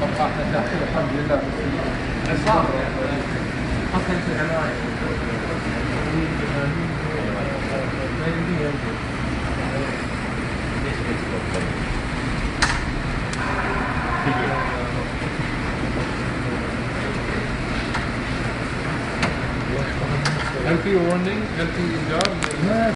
طبعا احنا داخل الحمد لله بس صار خاصة في العناية ما يمديه ينزل. هل في warning؟ هل في إنذار؟